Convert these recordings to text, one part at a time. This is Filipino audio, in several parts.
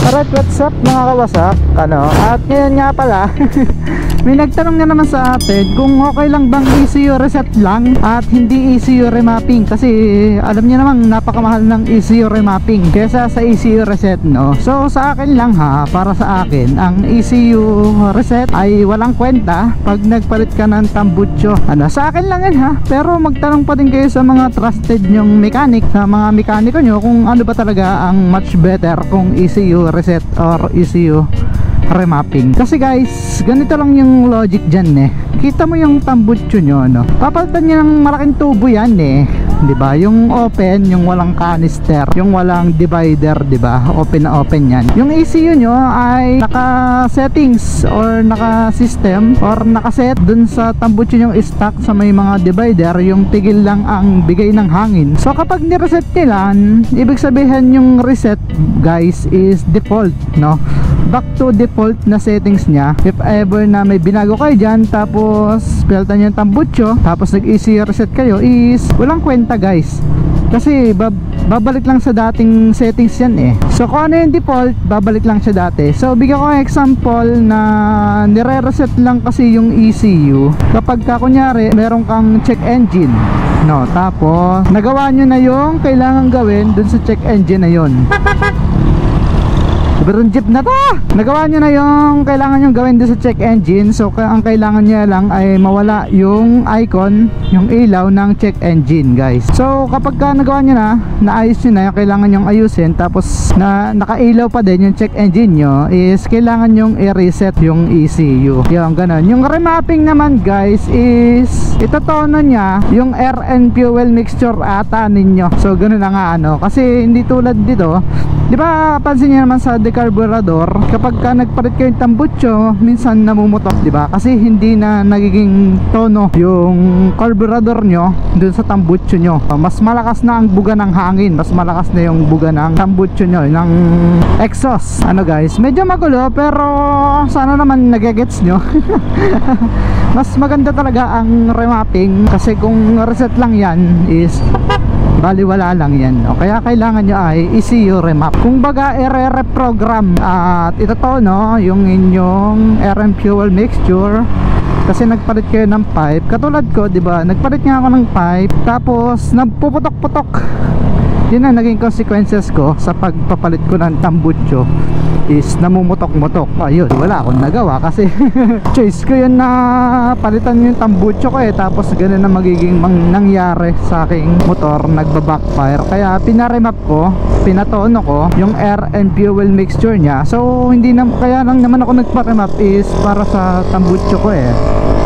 Alright, what's up mga kawasak? At ngayon nga pala may nagtanong na naman sa atin kung okay lang bang ECU reset lang at hindi ECU remapping. Kasi alam niyo naman napakamahal ng ECU remapping kesa sa ECU reset, no? So sa akin lang ha, para sa akin, ang ECU reset ay walang kwenta pag nagpalit ka ng tambucho. Sa akin lang yan ha, pero magtanong pa din kayo sa mga trusted nyong mechanic, sa mga mekaniko nyo, kung ano ba talaga ang much better, kung ECU reset or ECU remapping. Kasi guys, ganito lang yung logic dyan eh. Kita mo yung tambucho nyo, no? Papalitan nyo ng malaking tubo yan eh, diba? Yung open, yung walang canister, yung walang divider, diba? Open na open yan. Yung ECU nyo ay naka-settings or naka-system or naka-set dun sa tambucho nyo stock sa may mga divider, yung tigil lang ang bigay ng hangin. So kapag ni-reset nila, ibig sabihin yung reset guys is default, no? Back to default na settings nya. If ever na may binago kayo dyan, tapos peltan nyo yung tambucho, tapos nag-ECU reset kayo, is walang kwenta guys. Kasi babalik lang sa dating settings yan eh. So kung ano yung default, babalik lang siya dati. So bigyan ko ng example na nire-reset lang kasi yung ECU kapag ka kunyari meron kang check engine, no? Tapos nagawa nyo na yung kailangan gawin dun sa check engine na yun. Sobrang jeep na to! Nagawa nyo na yung kailangan nyo gawin doon sa check engine. So ang kailangan nyo lang ay mawala yung icon, yung ilaw ng check engine guys. So kapag ka nagawa nyo na, naayos nyo na yung kailangan nyong ayusin, tapos na nakailaw pa din yung check engine nyo, is kailangan nyong i-reset yung ECU. Yung ganon. Yung remapping naman guys is itotono nya yung air and fuel mixture ata ninyo. So ganon na nga kasi hindi tulad dito. Di ba pansin niyo naman sa decarburador, kapag ka nagpalit kayo ng tambucho, minsan namumutok, di ba? Kasi hindi na nagiging tono yung carburador nyo dun sa tambucho nyo. Mas malakas na ang buga ng hangin, mas malakas na yung buga ng tambucho nyo, ng exhaust. Guys, medyo magulo pero sana naman nagegets nyo. Mas maganda talaga ang remapping kasi kung reset lang yan is baliwala lang yan, no? Kaya kailangan nyo ay ECU remap. Kung baga i-reprogram at ito to, no, yung inyong air and fuel mixture. Kasi nagpalit kayo ng pipe, katulad ko, di ba? Nagpalit nga ako ng pipe, tapos nagpuputok-putok. Yun ang naging consequences ko sa pagpapalit ko ng tambucho, is namumutok-mutok. Ayun, wala akong nagawa kasi choice ko yun na palitan yung tambucho ko eh. Tapos ganun na magiging nangyari sa aking motor, nagba-backfire. Kaya pinaremap ko, pinatono ko yung air and fuel mixture nya. So hindi na, kaya lang naman ako nagpa-remap is para sa tambucho ko eh.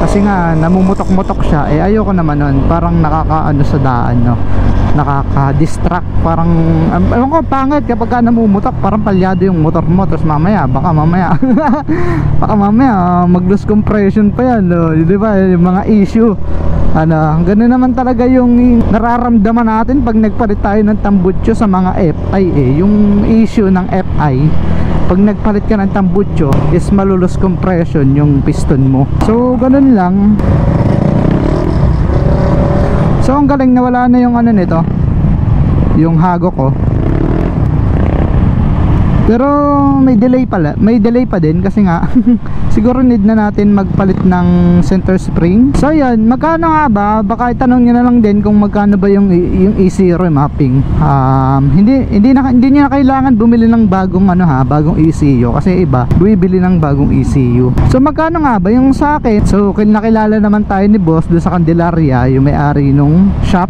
Kasi nga namumutok-mutok siya eh, ayoko naman nun. Parang nakakaano sa daan, no? Nakaka-distract. Parang ewan ko, pangit kapag ka namumutok, parang palyado yung motor mo. Tapos baka mamaya mag-lose compression pa yan, no? Di ba? Yung mga issue, ganun naman talaga yung nararamdaman natin pag nagpalit tayo ng tambucho sa mga FI eh. Yung issue ng FI, pag nagpalit ka ng tambucho is malulus compression yung piston mo. So ganun lang. So ang galing na wala na yung nito, yung hago ko. Pero may delay pa din kasi nga siguro need na natin magpalit ng center spring. So yan, magkano nga ba? Baka itanong niyo na lang din kung magkano ba yung ECU remapping. Hindi niyo na kailangan bumili ng bagong bagong ECU kasi iba bumibili ng bagong ECU. So magkano nga ba yung sa akin? So nakilala naman tayo ni boss doon sa Candelaria, yung may-ari nung shop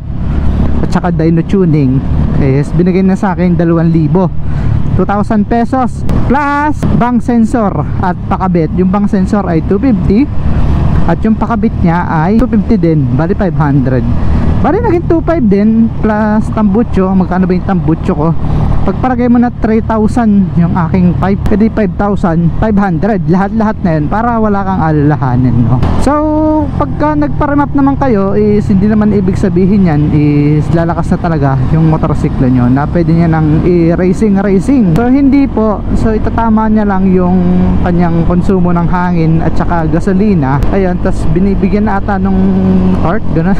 at saka dyno tuning. Yes, binigay na sa akin 2,000 pesos plus bank sensor at pakabit. Yung bank sensor ay 250 at yung pakabit niya ay 250 din, bali 500. Bali naging 2,500 din plus tambucho. Magkano ba yung tambucho ko? Pagparagay mo na 3,000 yung aking pipe, pwede 5,500 lahat na yun para wala kang alalahanin, no? So pagka nagparemap naman kayo is hindi naman ibig sabihin yan is lalakas na talaga yung motorsiklo nyo na pwede nyo nang i-racing. So hindi po. So itatama nya lang yung kanyang konsumo ng hangin at saka gasolina. Ayun, tas binibigyan na ata nung torque, gano'n.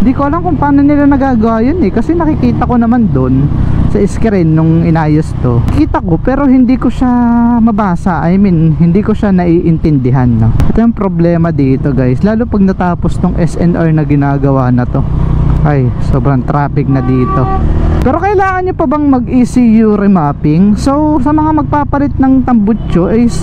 Hindi ko alam kung paano nila nagagawa yun eh, kasi nakikita ko naman doon sa screen nung inayos to. Kita ko pero hindi ko siya mabasa. I mean, hindi ko siya naiintindihan, no? Ito yung problema dito, guys. Lalo pag natapos tong SNR na ginagawa na to. Ay, sobrang traffic na dito. Pero kailangan nyo pa bang mag-ECU remapping? So, sa mga magpapalit ng tambutso is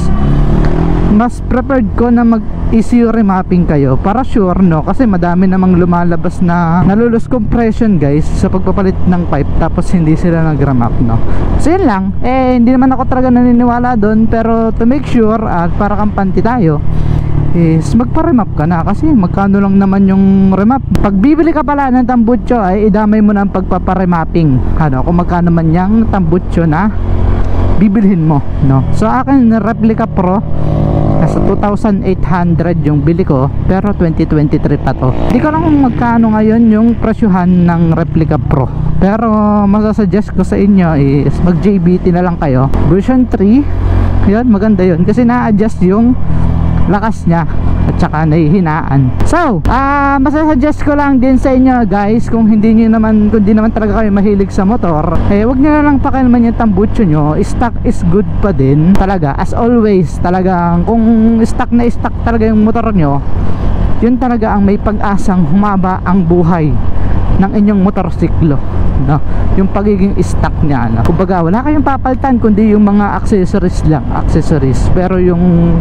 mas preferred ko na mag-ECU remapping kayo para sure, no? Kasi madami namang lumalabas na nalulus compression, guys, sa pagpapalit ng pipe tapos hindi sila nag-remap, no? So yun lang, hindi naman ako talaga naniniwala doon, pero to make sure at para kampante tayo is magpa-remap ka na, kasi magkano lang naman yung remap. Pag bibili ka pala ng tambutso ay idamay mo na ang pagpapa-remapping, ano, kung magkano man yung tambutso na bibilhin mo, no? So akin replica pro nasa 2,800 yung bili ko, pero 2023 pa to. Hindi ko lang kung magkano ngayon yung presyuhan ng replica pro, pero masasuggest ko sa inyo is mag JBT na lang kayo, version 3. Yun, maganda yun kasi na-adjust yung lakas niya at saka nahihinaan. So, masasuggest ko lang din sa inyo, guys, kung hindi naman talaga kayo mahilig sa motor, wag nyo na lang pakialaman yung tambutso nyo. Stock is good pa din talaga, as always. Talagang kung stock na stock talaga yung motor nyo, yun talaga ang may pag-asang humaba ang buhay ng inyong motorsiklo, no? Yung pagiging stock niya, no? Kumbaga wala kayong papalitan kundi yung mga accessories lang, pero yung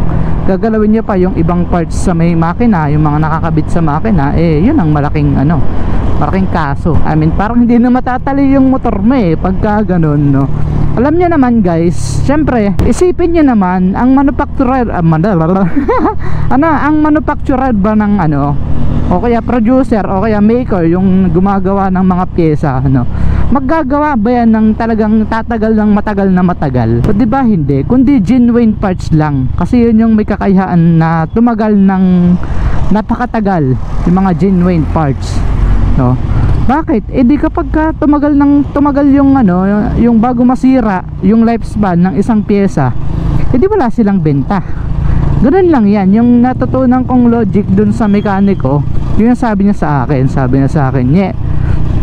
gagalawin niyo pa yung ibang parts sa may makina, yung mga nakakabit sa makina, yun ang malaking malaking kaso. I mean, parang hindi na matatali yung motor mo pagka ganun, no? Alam niyo naman, guys, syempre isipin niyo naman ang manufacturer ang manufacturer ba ng o kaya producer o kaya maker yung gumagawa ng mga pyesa, maggagawa ba yan ng talagang tatagal ng matagal? O diba hindi? Kundi genuine parts lang, kasi yun yung may kakayahan na tumagal ng napakatagal, yung mga genuine parts, no? Bakit? Di kapag tumagal yung yung bago masira yung lifespan ng isang pyesa, di wala silang benta. Ganun lang yan. Yung natutunan kong logic dun sa mekaniko, yun sabi niya sa akin,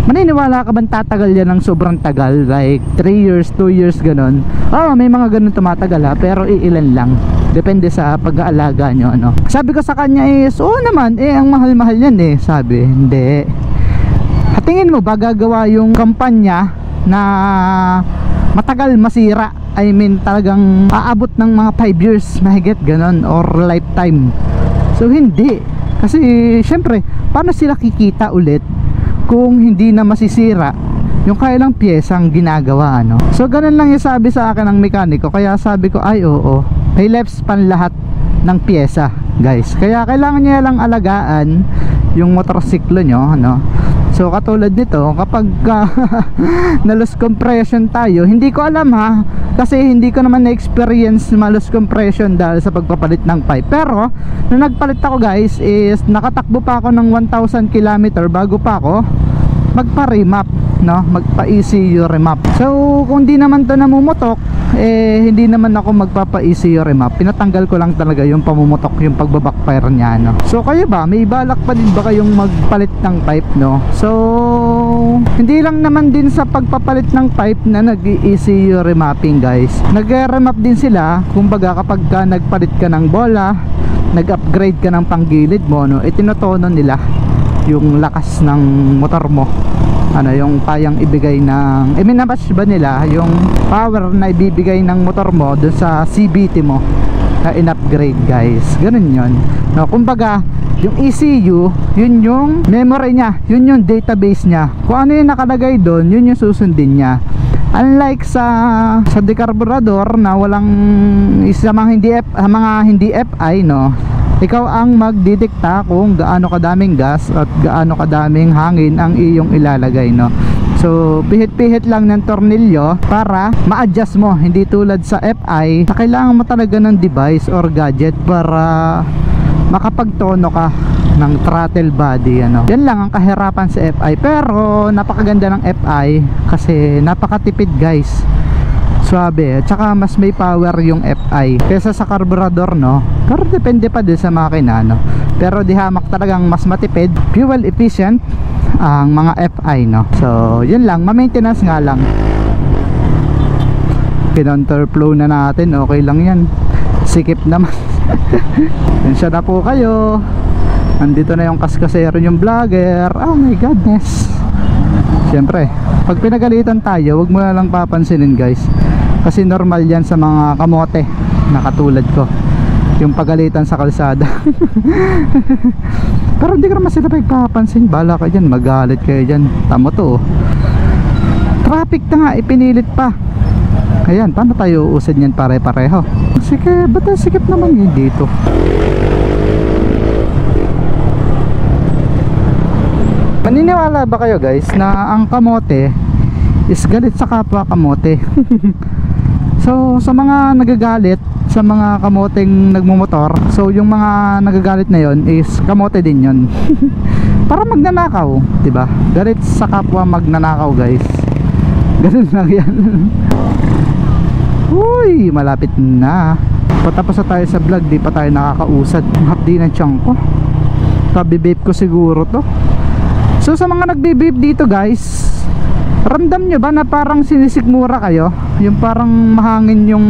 maniniwala ka bang tatagal yan ng sobrang tagal, like 3 years, 2 years, ganun? May mga ganun tumatagal, pero iilan lang, depende sa pag-aalaga nyo, Sabi ko sa kanya is, naman, ang mahal-mahal yan sabi, hindi. Tingin mo ba gagawa yung kampanya na matagal masira? I mean, talagang aabot ng mga 5 years mahigit, ganon, or lifetime? So hindi, kasi syempre paano sila kikita ulit kung hindi na masisira yung kailang piyesang ginagawa, So ganun lang yung sabi sa akin ng mekaniko. Kaya sabi ko, ay oo, may lifespan lahat ng piyesa, guys. Kaya kailangan niya lang alagaan yung motorsiklo nyo, So katulad nito, kapag na-loss compression tayo, hindi ko alam kasi hindi ko naman na-experience ma-loss compression dahil sa pagpapalit ng pipe. Pero nung nagpalit ako, guys, is nakatakbo pa ako ng 1,000 km bago pa ako magpa-remap, magpa-ECU remap. So kung di naman to namumutok, hindi naman ako magpapa-ECU remap. Pinatanggal ko lang talaga yung pamumutok, yung pagbabackfire niya, So kayo ba, may balak pa din ba kayong magpalit ng pipe, So hindi lang naman din sa pagpapalit ng pipe na nag-ECU remapping, guys. Nag-remap din sila, kumbaga kapag nagpalit ka ng bola, nag-upgrade ka ng panggilid mo, itinotono nila yung lakas ng motor mo, yung kayang ibigay ng minamatch ba nila yung power na ibibigay ng motor mo dun sa CVT mo na in-upgrade, guys. Ganun yun, kumbaga yung ECU, yun yung memory niya, yun yung database niya. Kung ano yung nakalagay doon, yun yung susundin niya. Unlike sa decarburador na walang isa mga hindi FI, ikaw ang magdidikta kung gaano kadaming gas at gaano kadaming hangin ang iyong ilalagay, So pihit-pihit lang ng tornilyo para ma-adjust mo. Hindi tulad sa FI na kailangan mo talaga ng device or gadget para makapagtono ka ng throttle body, Yan lang ang kahirapan sa FI, pero napakaganda ng FI kasi napakatipid, guys. Swabe, at saka mas may power yung FI kesa sa carburetor, pero depende pa din sa makina, pero di hamak talagang mas matipid, fuel efficient ang mga FI, So yun lang, ma-maintenance nga lang Pinonterflow na natin, okay lang yan. Sikip naman. Tensya na po kayo. Nandito na yung kaskasero yung vlogger. Oh my goodness. Siyempre, pag pinagalitan tayo, huwag mo na lang papansinin guys. Kasi normal yan sa mga kamote na katulad ko, yung pagalitan sa kalsada. Pero hindi ko naman sila pagpapansin. Bala ka dyan, magalit kayo dyan. Tamo to, traffic na nga, ipinilit pa. Ayan, paano tayo uusad yan pare-pareho? Sige, ba't ang sikip naman yun dito? Maniniwala ba kayo guys na ang kamote is galit sa kapwa kamote? So sa mga nagagalit sa mga kamoteng nagmumotor, so yung mga nagagalit na yon is kamote din yon. Para magnanakaw, diba? Galit sa kapwa magnanakaw guys. Ganun lang yan. Uy, malapit na. Patapos na tayo sa vlog, di pa tayo nakakausad. Hapdi ng tiyan ko. Kabibape ko siguro to. So sa mga nagbe-vape dito guys, ramdam nyo ba na parang sinisikmura kayo? Yung parang mahangin yung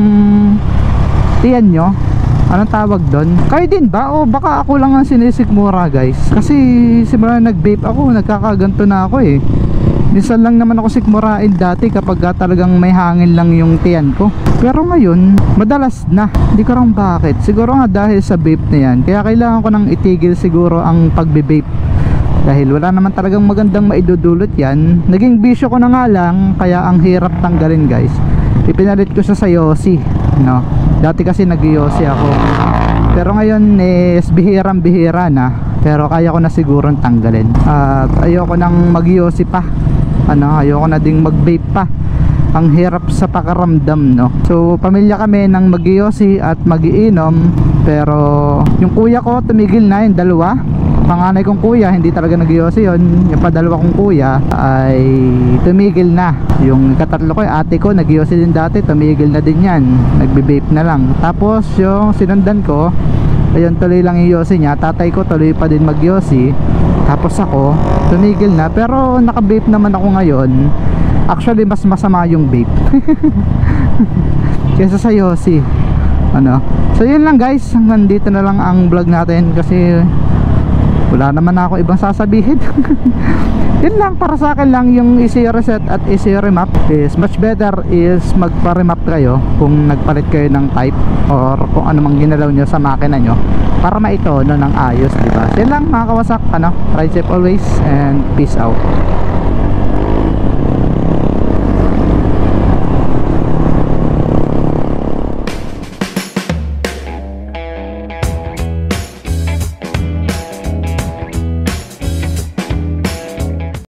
tiyan nyo? Anong tawag doon? Kayo din ba? O baka ako lang ang sinisikmura guys? Kasi simula nag-vape ako, nagkakaganto na ako eh. Minsan lang naman ako sikmurain dati kapag talagang may hangin lang yung tiyan ko. Pero ngayon, madalas na. Hindi ko rin bakit. Siguro nga dahil sa vape na yan. Kaya kailangan ko nang itigil siguro ang pagbe-vape. Dahil wala naman talagang magandang maidudulot yan. Naging bisyo ko na nga lang, kaya ang hirap tanggalin guys. Ipinalit ko siya sa Yossi, no? Dati kasi nag-Yossi ako. Pero ngayon is bihirang-bihira na. Pero kaya ko na sigurong tanggalin. At ayoko nang mag-Yossi pa. Ayoko na ding mag-vape pa. Ang hirap sa pakaramdam, no? So pamilya kami ng mag-Yossi at mag-iinom. Pero yung kuya ko tumigil na, yung dalawa. Panganay kong kuya hindi talaga nag-Yossi yun. Yung padalawa kong kuya ay tumigil na. Yung katatlo ko, yung ate ko nag-Yossi din dati, tumigil na din yan, nagbe-vape na lang. Tapos yung sinundan ko, ayun, tuloy lang yung Yossi niya. Tatay ko tuloy pa din mag-Yossi. Tapos ako tumigil na, pero naka-vape naman ako ngayon. Actually mas masama yung vape kaysa sa Yossi. So yun lang guys, hanggang dito na lang ang vlog natin kasi wala naman ako ibang sasabihin. Yun lang, para sa akin lang yung easy reset at easy remap is much better is magpa-remap kayo kung nagpalit kayo ng type or kung ano mang ginalaw nyo sa makina nyo para maitono ng ayos, diba? Yun lang mga kawasak, ride safe always and peace out.